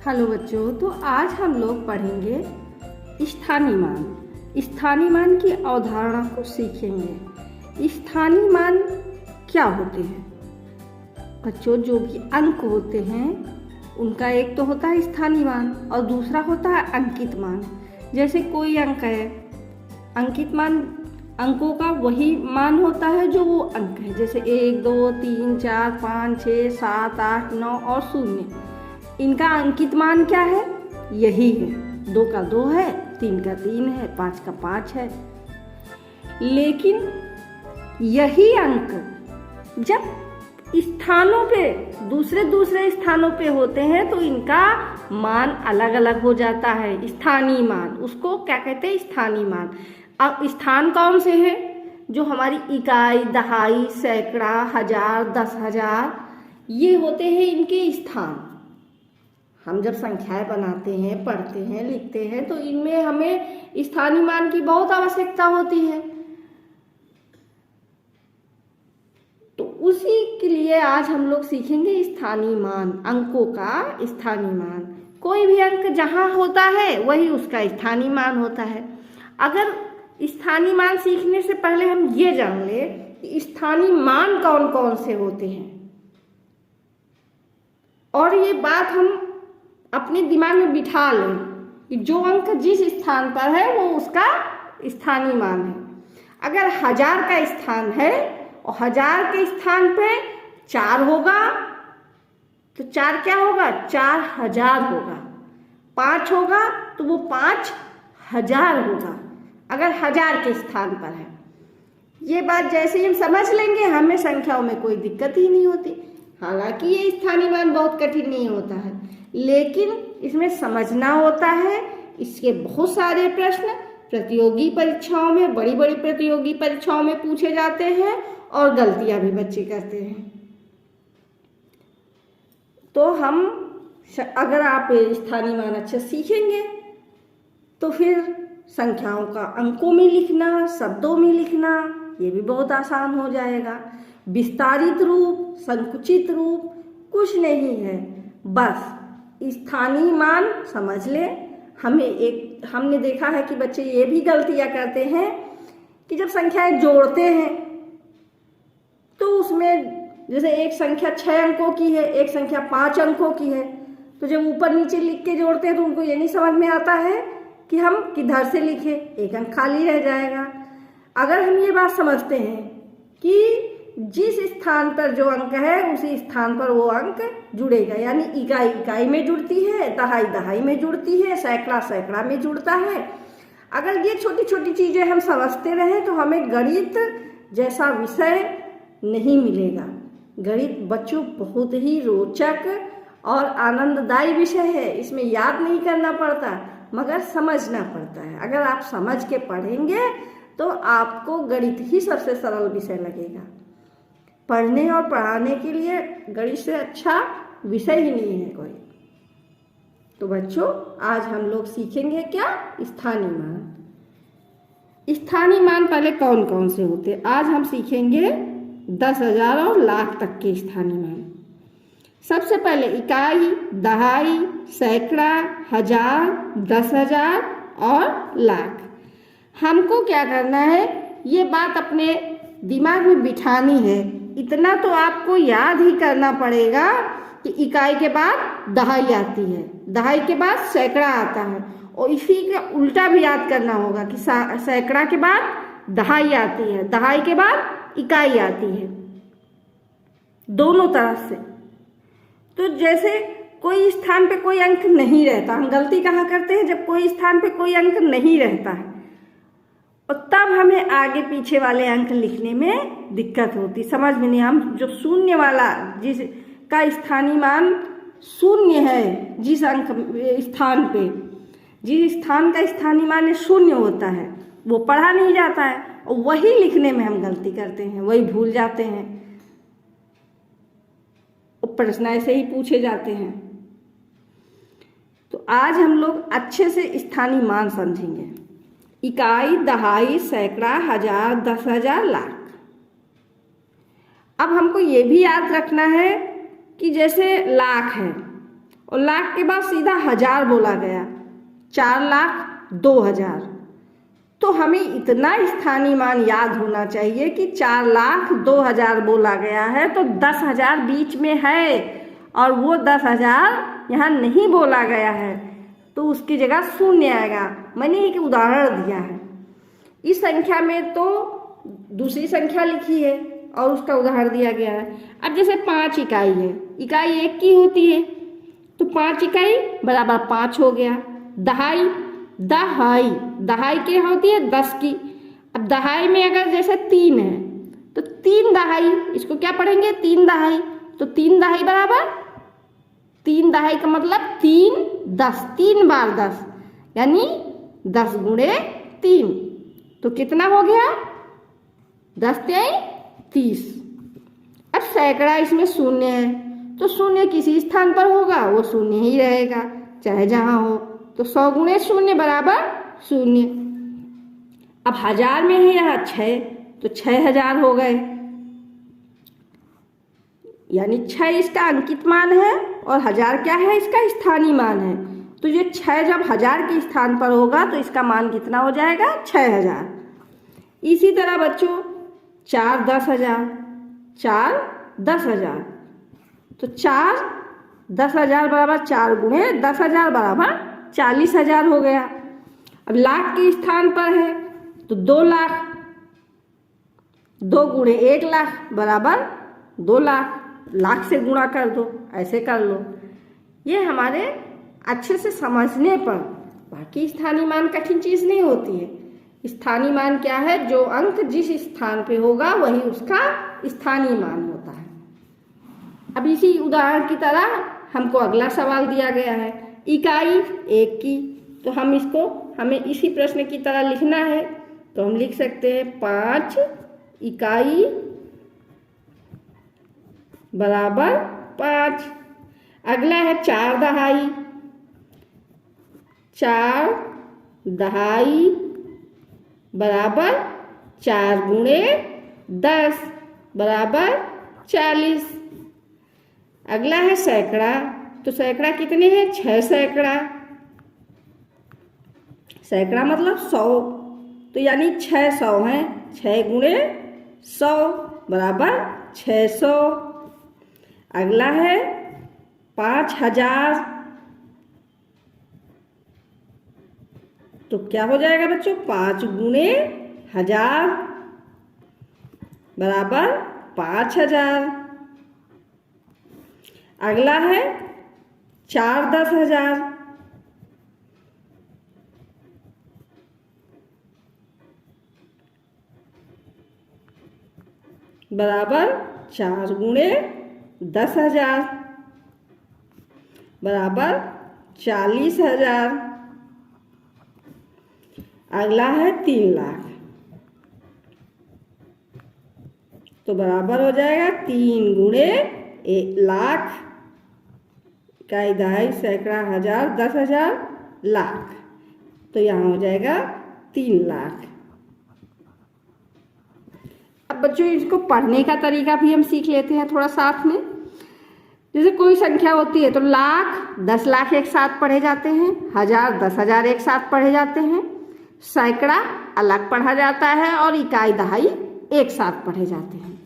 Hello बच्चों, तो आज हम लोग पढ़ेंगे स्थानीय मान। स्थानीय मान की अवधारणा को सीखेंगे। स्थानीय मान क्या होते हैं बच्चों? जो भी अंक होते हैं उनका एक तो होता है स्थानीय मान और दूसरा होता है अंकित मान। जैसे कोई अंक है, अंकित मान अंकों का वही मान होता है जो वो अंक है, जैसे 1, 2, 3, 4, 5, 6, 7, 8, 9 और 0। इनका अंकित मान क्या है? यही है। 2 का 2 है, 3 का 3 है, 5 का 5 है। लेकिन यही अंक जब स्थानों पे दूसरे स्थानों पे होते हैं तो इनका मान अलग अलग हो जाता है। स्थानीय मान, उसको क्या कहते हैं? स्थानीय मान। अब स्थान कौन से हैं? जो हमारी इकाई, दहाई, सैकड़ा, हजार, 10,000, ये होते हैं इनके स्थान। हम जब संख्याएं बनाते हैं, पढ़ते हैं, लिखते हैं तो इनमें हमें स्थानीय मान की बहुत आवश्यकता होती है। तो उसी के लिए आज हम लोग सीखेंगे स्थानीय मान, अंकों का स्थानीय मान। कोई भी अंक जहाँ होता है वही उसका स्थानीय मान होता है। अगर स्थानीय मान सीखने से पहले हम ये जान ले कि स्थानीय मान कौन कौन से होते हैं, और ये बात हम अपने दिमाग में बिठा लें कि जो अंक जिस स्थान पर है वो उसका स्थानीय मान है। अगर 1000 का स्थान है और 1000 के स्थान पे 4 होगा तो 4 क्या होगा? 4000 होगा। 5 होगा तो वो 5000 होगा, अगर 1000 के स्थान पर है। ये बात जैसे ही हम समझ लेंगे हमें संख्याओं में कोई दिक्कत ही नहीं होती। हालांकि ये स्थानीय मान बहुत कठिन नहीं होता है, लेकिन इसमें समझना होता है। इसके बहुत सारे प्रश्न प्रतियोगी परीक्षाओं में, बड़ी बड़ी प्रतियोगी परीक्षाओं में पूछे जाते हैं और गलतियां भी बच्चे करते हैं। तो हम अगर आप स्थानीय मान अच्छा सीखेंगे तो फिर संख्याओं का अंकों में लिखना, शब्दों में लिखना, ये भी बहुत आसान हो जाएगा। विस्तारित रूप, संकुचित रूप कुछ नहीं है, बस स्थानीय मान समझ ले। हमने देखा है कि बच्चे ये भी गलतियां करते हैं कि जब संख्याएं जोड़ते हैं तो उसमें जैसे एक संख्या 6 अंकों की है, एक संख्या 5 अंकों की है, तो जब ऊपर नीचे लिख के जोड़ते हैं तो उनको ये नहीं समझ में आता है कि हम किधर से लिखें, एक अंक खाली रह जाएगा। अगर हम ये बात समझते हैं कि जिस स्थान पर जो अंक है उसी स्थान पर वो अंक जुड़ेगा, यानी इकाई इकाई में जुड़ती है, दहाई दहाई में जुड़ती है, सैकड़ा सैकड़ा में जुड़ता है। अगर ये छोटी छोटी चीज़ें हम समझते रहें तो हमें गणित जैसा विषय नहीं मिलेगा। गणित बच्चों बहुत ही रोचक और आनंददायी विषय है। इसमें याद नहीं करना पड़ता मगर समझना पड़ता है। अगर आप समझ के पढ़ेंगे तो आपको गणित ही सबसे सरल विषय लगेगा। पढ़ने और पढ़ाने के लिए गणित से अच्छा विषय ही नहीं है कोई। तो बच्चों आज हम लोग सीखेंगे क्या? स्थानीय मान। स्थानीय मान पहले कौन कौन से होते हैं आज हम सीखेंगे। 10,000 और लाख तक के स्थानीय मान। सबसे पहले इकाई, दहाई, सैकड़ा, 1000, 10,000 और लाख। हमको क्या करना है, ये बात अपने दिमाग में बिठानी है। इतना तो आपको याद ही करना पड़ेगा कि इकाई के बाद दहाई आती है, दहाई के बाद सैकड़ा आता है, और इसी का उल्टा भी याद करना होगा कि सैकड़ा के बाद दहाई आती है, दहाई के बाद इकाई आती है, दोनों तरफ से। तो जैसे कोई स्थान पे कोई अंक नहीं रहता, हम गलती कहाँ करते हैं? जब कोई स्थान पे कोई अंक नहीं रहता है और तब हमें आगे पीछे वाले अंक लिखने में दिक्कत होती, समझ में नहीं। हम जो शून्य वाला, जिस का स्थानीय मान शून्य है, जिस अंक स्थान पे, जिस स्थान का स्थानीय मान शून्य होता है वो पढ़ा नहीं जाता है, और वही लिखने में हम गलती करते हैं, वही भूल जाते हैं, और प्रश्न ऐसे ही पूछे जाते हैं। तो आज हम लोग अच्छे से स्थानीय मान समझेंगे। इकाई, दहाई, सैकड़ा, 1000, 10,000, लाख। अब हमको ये भी याद रखना है कि जैसे लाख है और लाख के बाद सीधा हजार बोला गया, 4,02,000। तो हमें इतना स्थानीय मान याद होना चाहिए कि 4,02,000 बोला गया है तो 10,000 बीच में है और वो 10,000 यहाँ नहीं बोला गया है, तो उसकी जगह शून्य आएगा। मैंने एक उदाहरण दिया है। इस संख्या में तो दूसरी संख्या लिखी है और उसका उदाहरण दिया गया है। अब जैसे 5 इकाई है, इकाई 1 की होती है, तो 5 इकाई बराबर 5 हो गया। दहाई, दहाई, दहाई क्या होती है? 10 की। अब दहाई में अगर जैसे 3 है तो 3 दहाई, इसको क्या पढ़ेंगे? 3 दहाई। तो 3 दहाई बराबर 3 दहाई का मतलब 3 10, 3 बार 10 यानी 10 गुणे 3, तो कितना हो गया? 10 तिहाई 30। अब सैकड़ा इसमें शून्य है, तो शून्य किसी स्थान पर होगा, वो शून्य ही रहेगा चाहे जहाँ हो। तो 100 गुणे शून्य बराबर शून्य। अब हजार में है यहाँ 6, तो 6,000 हो गए, यानी 6 इसका अंकित मान है और हजार क्या है? इसका स्थानीय मान है। तो ये 6 जब हजार के स्थान पर होगा तो इसका मान कितना हो जाएगा? 6,000। इसी तरह बच्चों 4 10,000, 4 10,000, तो 4 10,000 बराबर 4 गुणे 10,000 बराबर 40,000 हो गया। अब लाख के स्थान पर है तो 2 लाख, 2 गुणे 1 लाख बराबर 2 लाख, लाख से गुणा कर दो, ऐसे कर लो। ये हमारे अच्छे से समझने पर, बाकी स्थानीय मान कठिन चीज़ नहीं होती है। स्थानीय मान क्या है? जो अंक जिस स्थान पे होगा वही उसका स्थानीय मान होता है। अब इसी उदाहरण की तरह हमको अगला सवाल दिया गया है, इकाई 1 की, तो हमें इसी प्रश्न की तरह लिखना है। तो हम लिख सकते हैं 5 इकाई बराबर 5। अगला है 4 दहाई, 4 दहाई बराबर 4 गुणे 10 बराबर 40। अगला है सैकड़ा, तो सैकड़ा कितने हैं? 6 सैकड़ा। सैकड़ा मतलब 100, तो यानी 600 हैं, 6 गुणे 100 बराबर 600। अगला है 5,000, तो क्या हो जाएगा बच्चों? 5 गुणे 1000 बराबर 5,000। अगला है 4 10,000, बराबर 4 गुणे 10,000 बराबर 40,000। अगला है 3 लाख, तो बराबर हो जाएगा 3 गुणे 1 लाख, इकाई दहाई सैकड़ा हजार 10,000 लाख, तो यहाँ हो जाएगा 3 लाख। अब बच्चों इसको पढ़ने का तरीका भी हम सीख लेते हैं थोड़ा साथ में। जैसे कोई संख्या होती है तो लाख 10 लाख एक साथ पढ़े जाते हैं, हजार 10,000 एक साथ पढ़े जाते हैं, सैकड़ा अलग पढ़ा जाता है और इकाई दहाई एक साथ पढ़े जाते हैं।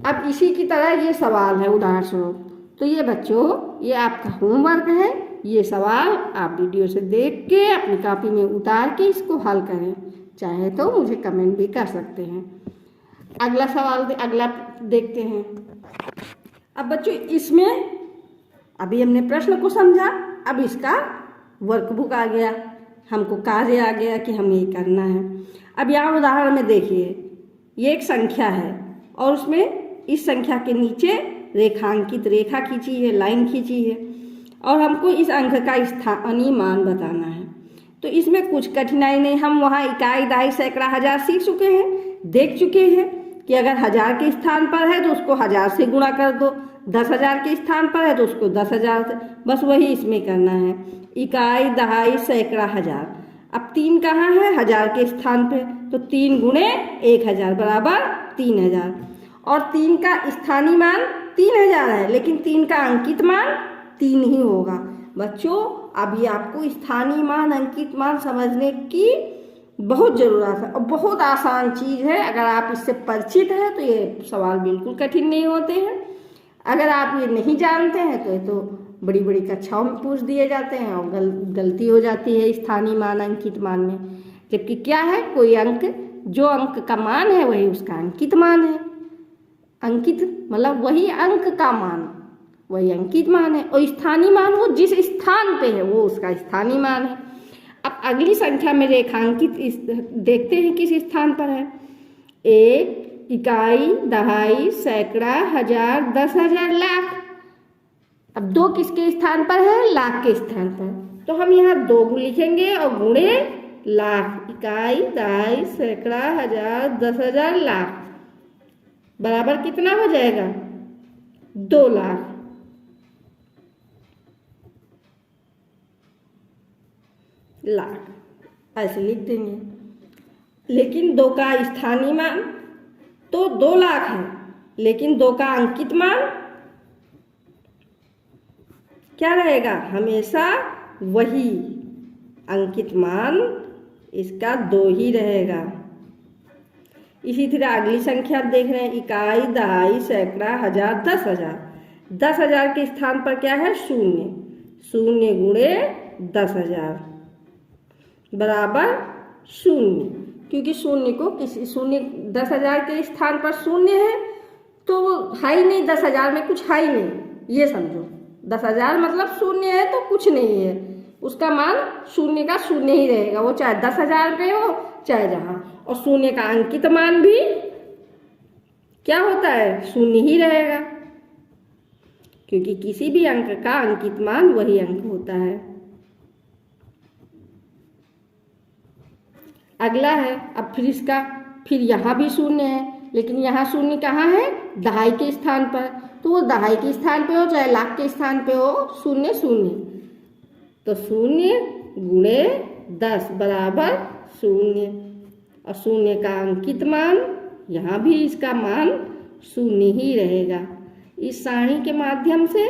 अब इसी की तरह ये सवाल है उदाहरण स्वरूप, तो ये बच्चों ये आपका होमवर्क है। ये सवाल आप वीडियो से देख के अपनी कॉपी में उतार के इसको हल करें, चाहे तो मुझे कमेंट भी कर सकते हैं। अगला सवाल अगला देखते हैं। अब बच्चों इसमें अभी हमने प्रश्न को समझा, अब इसका वर्कबुक आ गया, हमको कार्य आ गया कि हमें ये करना है। अब यहाँ उदाहरण में देखिए, ये एक संख्या है और उसमें इस संख्या के नीचे रेखांकित रेखा खींची है, लाइन खींची है और हमको इस अंक का स्थानीय मान बताना है। तो इसमें कुछ कठिनाई नहीं, हम वहाँ इकाई दहाई सैकड़ा हजार सीख चुके हैं, देख चुके हैं कि अगर हजार के स्थान पर है तो उसको हजार से गुणा कर दो, 10,000 के स्थान पर है तो उसको 10,000 से, बस वही इसमें करना है। इकाई दहाई सैकड़ा हजार, अब 3 कहाँ है? हजार के स्थान पे, तो 3 गुणे 1,000 बराबर 3,000 और 3 का स्थानीय मान 3000 है, लेकिन 3 का अंकित मान 3 ही होगा। बच्चों अभी आपको स्थानीय मान अंकित मान समझने की बहुत ज़रूरत है और बहुत आसान चीज़ है। अगर आप इससे परिचित हैं तो ये सवाल बिल्कुल कठिन नहीं होते हैं। अगर आप ये नहीं जानते हैं तो ये तो बड़ी बड़ी कक्षाओं में पूछ दिए जाते हैं और गलती हो जाती है स्थानीय मान अंकित मान में। जबकि क्या है, कोई अंक, जो अंक का मान है वही उसका अंकित मान है। अंकित मतलब वही अंक का मान, वही अंकित मान है, और स्थानीय मान वो जिस स्थान पे है वो उसका स्थानीय मान है। अब अगली संख्या में रेखांकित देखते हैं किस स्थान पर है। 1, इकाई, दहाई, सैकड़ा, हजार, 10,000, लाख। अब 2 किसके स्थान पर है? लाख के स्थान पर। तो हम यहाँ 2 लिखेंगे और गुणे लाख। इकाई, दहाई, सैकड़ा, हजार, 10,000, लाख बराबर कितना हो जाएगा? 2 लाख। लाख ऐसे लिख देंगे। लेकिन 2 का स्थानीय मान तो 2 लाख है, लेकिन 2 का अंकित मान क्या रहेगा? हमेशा वही अंकित मान इसका 2 ही रहेगा। इसी तरह अगली संख्या देख रहे हैं, इकाई, दहाई, सैकड़ा, हजार, 10,000। 10,000 के स्थान पर क्या है? 0। 0 गुणे 10,000 बराबर 0। क्योंकि 0 को किसी 10,000 के स्थान पर 0 है तो है ही नहीं, 10,000 में कुछ है ही नहीं, ये समझो। 10,000 मतलब 0 है तो कुछ नहीं है, उसका मान 0 का 0 ही रहेगा, वो चाहे 10,000 पे हो चाहे जहाँ। और 0 का अंकित मान भी क्या होता है? 0 ही रहेगा, क्योंकि किसी भी अंक का अंकित मान वही अंक होता है। अगला है, अब फिर यहाँ भी 0 है, लेकिन यहाँ 0 कहाँ है? दहाई के स्थान पर। तो वो दहाई के स्थान पे हो चाहे लाख के स्थान पे हो, 0 0। तो 0 गुणे 10 बराबर 0। और 0 का अंकित मान, यहाँ भी इसका मान 0 ही रहेगा। इस सारणी के माध्यम से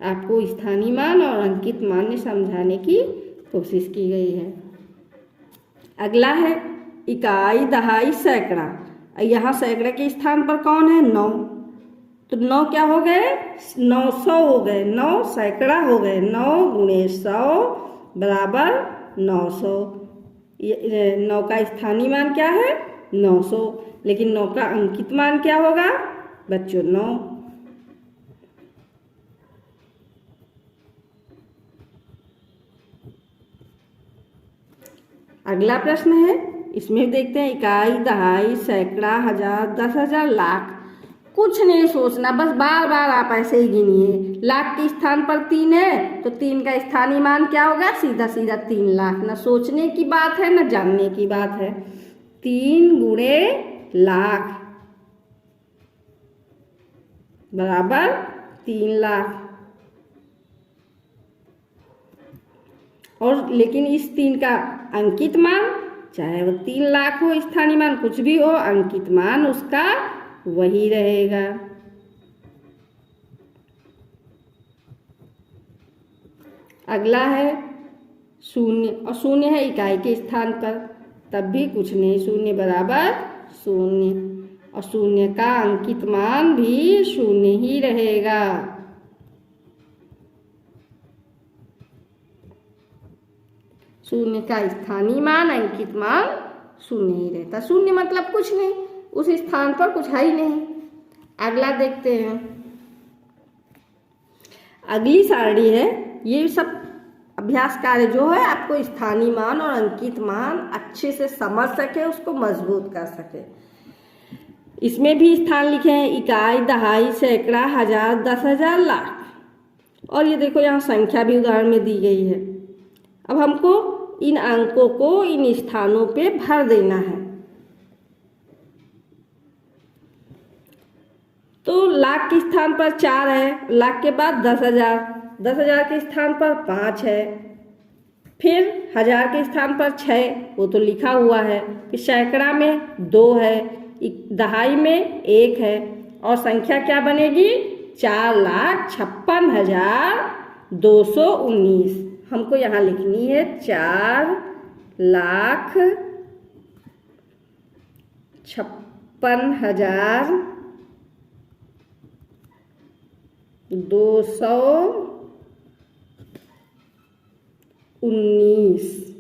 आपको स्थानीय मान और अंकित मान में समझाने की कोशिश की गई है। अगला है इकाई, दहाई, सैकड़ा। यहाँ सैकड़ा के स्थान पर कौन है? 9। तो 9 क्या हो गए? 900 हो गए। 9 सैकड़ा हो गए। 9 गुणे 100 बराबर 900। 9 का स्थानीय मान क्या है? 900। लेकिन 9 का अंकित मान क्या होगा बच्चों? 9। अगला प्रश्न है, इसमें देखते हैं इकाई, दहाई, सैकड़ा, हजार, 10,000, लाख। कुछ नहीं सोचना, बस बार बार आप ऐसे ही गिनिए। लाख के स्थान पर 3 है तो 3 का स्थानीय मान क्या होगा? सीधा सीधा 3 लाख। ना सोचने की बात है ना जानने की बात है। 3 गुणे लाख बराबर 3 लाख। और लेकिन इस 3 का अंकित मान, चाहे वो 3 लाख हो, स्थानीय मान कुछ भी हो, अंकित मान उसका वही रहेगा। अगला है 0, और 0 है इकाई के स्थान पर, तब भी कुछ नहीं, 0 बराबर 0। और 0 का अंकित मान भी 0 ही रहेगा। शून्य का स्थानीय मान अंकित मान 0 ही रहता। 0 मतलब कुछ नहीं, उस स्थान पर कुछ है ही नहीं। अगला देखते हैं, अगली सारणी है। ये सब अभ्यास कार्य जो है आपको स्थानीय मान और अंकित मान अच्छे से समझ सके, उसको मजबूत कर सके। इसमें भी स्थान लिखे हैं, इकाई, दहाई, सैकड़ा, हजार, 10,000, लाख। और ये देखो यहाँ संख्या भी उदाहरण में दी गई है। अब हमको इन अंकों को इन स्थानों पे भर देना है। तो लाख के स्थान पर 4 है, लाख के बाद 10,000, 10,000 के स्थान पर 5 है, फिर हजार के स्थान पर 6, वो तो लिखा हुआ है, फिर सैकड़ा में 2 है, दहाई में 1 है, और संख्या क्या बनेगी? 4,56,219। हमको यहाँ लिखनी है 4,56,219।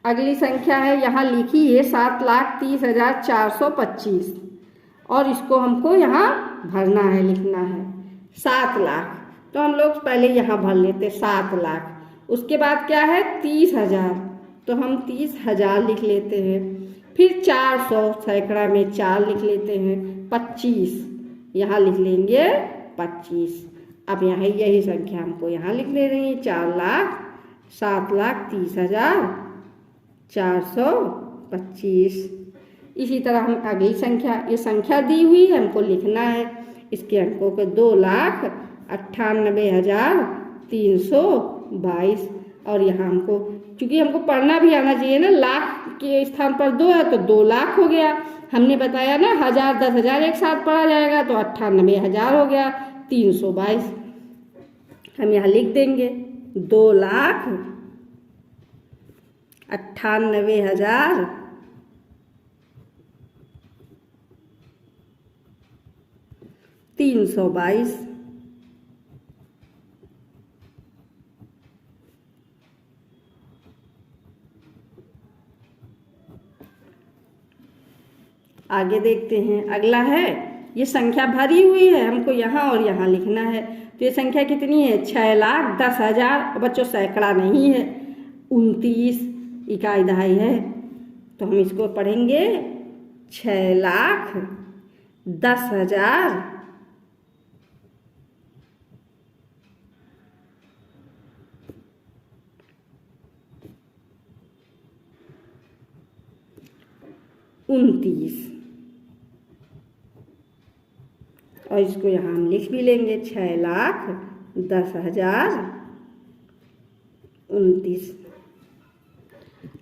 अगली संख्या है यहाँ लिखी है 7,30,425 और इसको हमको यहाँ भरना है, लिखना है 7 लाख। तो हम लोग पहले यहाँ भर लेते 7 लाख। उसके बाद क्या है 30,000, तो हम 30,000 लिख लेते हैं। फिर 400 सैकड़ा में 4 लिख लेते हैं। 25 यहाँ लिख लेंगे 25। अब यहाँ यही संख्या हमको यहाँ लिख ले रही है 7,30,425। इसी तरह हम अगली संख्या, ये संख्या दी हुई है हमको लिखना है, इसके अंकों को 2,98,322। और यहाँ हमको चूँकि हमको पढ़ना भी आना चाहिए ना, लाख के स्थान पर 2 है तो 2 लाख हो गया। हमने बताया ना 1000 10,000 एक साथ पढ़ा जाएगा तो 98,000 हो गया 322। हम यहाँ लिख देंगे 2,98,322। आगे देखते हैं। अगला है, ये संख्या भरी हुई है, हमको यहाँ और यहाँ लिखना है। तो ये संख्या कितनी है 6,10,000। बच्चों सैकड़ा नहीं है, 29 इकाई दहाई है। तो हम इसको पढ़ेंगे 6,10,000 29। और इसको यहाँ हम लिख भी लेंगे 6,10,029।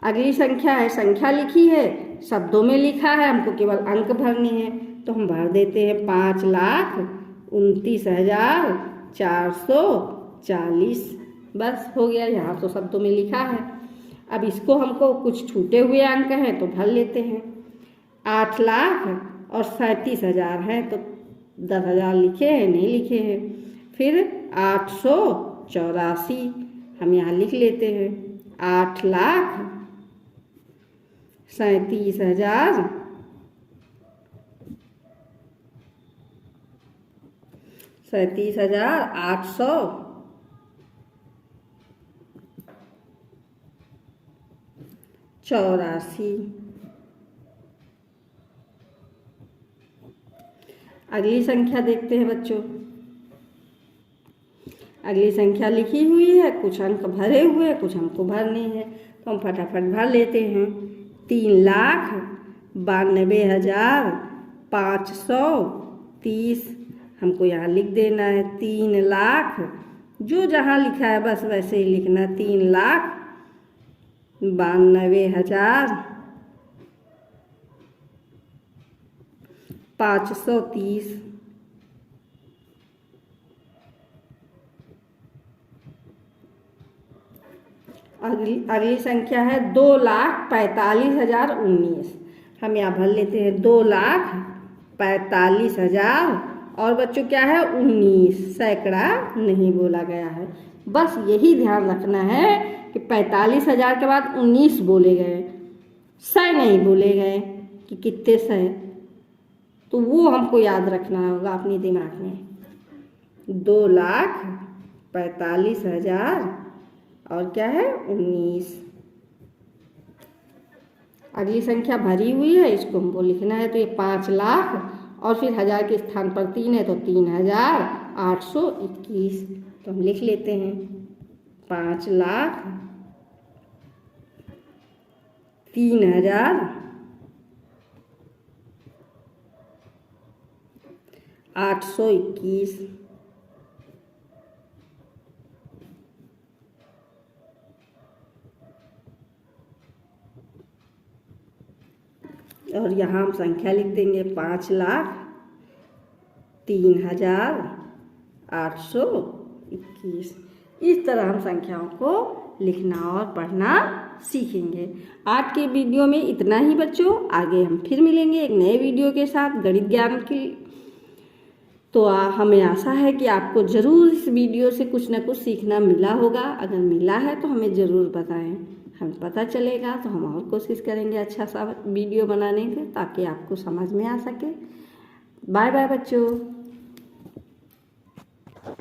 अगली संख्या है, संख्या लिखी है, शब्दों में लिखा है, हमको केवल अंक भरने हैं। तो हम भर देते हैं 5,29,440। बस हो गया, यहाँ तो शब्दों में लिखा है। अब इसको हमको कुछ छूटे हुए अंक हैं तो भर लेते हैं। 8,37,000 है तो 10,000 लिखे हैं, नहीं लिखे हैं। फिर 884 हम यहाँ लिख लेते हैं। 8,37,000 37,884। अगली संख्या देखते हैं बच्चों। अगली संख्या लिखी हुई है, कुछ अंक भरे हुए हैं, कुछ हमको भरने हैं। तो हम फटाफट भर लेते हैं। 3,92,530 हमको यहाँ लिख देना है। 3 लाख, जो जहाँ लिखा है बस वैसे ही लिखना। 3,92,530। अगली संख्या है 2,45,019। हम यहाँ भर लेते हैं 2,45,000। और बच्चों क्या है 19, सैकड़ा नहीं बोला गया है। बस यही ध्यान रखना है कि 45,000 के बाद 19 बोले गए, सै नहीं बोले गए कि कितने सै। तो वो हमको याद रखना होगा अपने दिमाग में। 2,45,000 और क्या है 19। अगली संख्या भरी हुई है, इसको हमको लिखना है। तो ये 5 लाख और फिर 1000 के स्थान पर 3 है तो 3,821। तो हम लिख लेते हैं 5,03,821। और यहाँ हम संख्या लिख देंगे 5,00,000 3821। इस तरह हम संख्याओं को लिखना और पढ़ना सीखेंगे। आज के वीडियो में इतना ही बच्चों। आगे हम फिर मिलेंगे एक नए वीडियो के साथ गणित ज्ञान की। तो हमें आशा है कि आपको ज़रूर इस वीडियो से कुछ ना कुछ सीखना मिला होगा। अगर मिला है तो हमें ज़रूर बताएं, हमें पता चलेगा तो हम और कोशिश करेंगे अच्छा सा वीडियो बनाने की, ताकि आपको समझ में आ सके। बाय बाय बच्चों।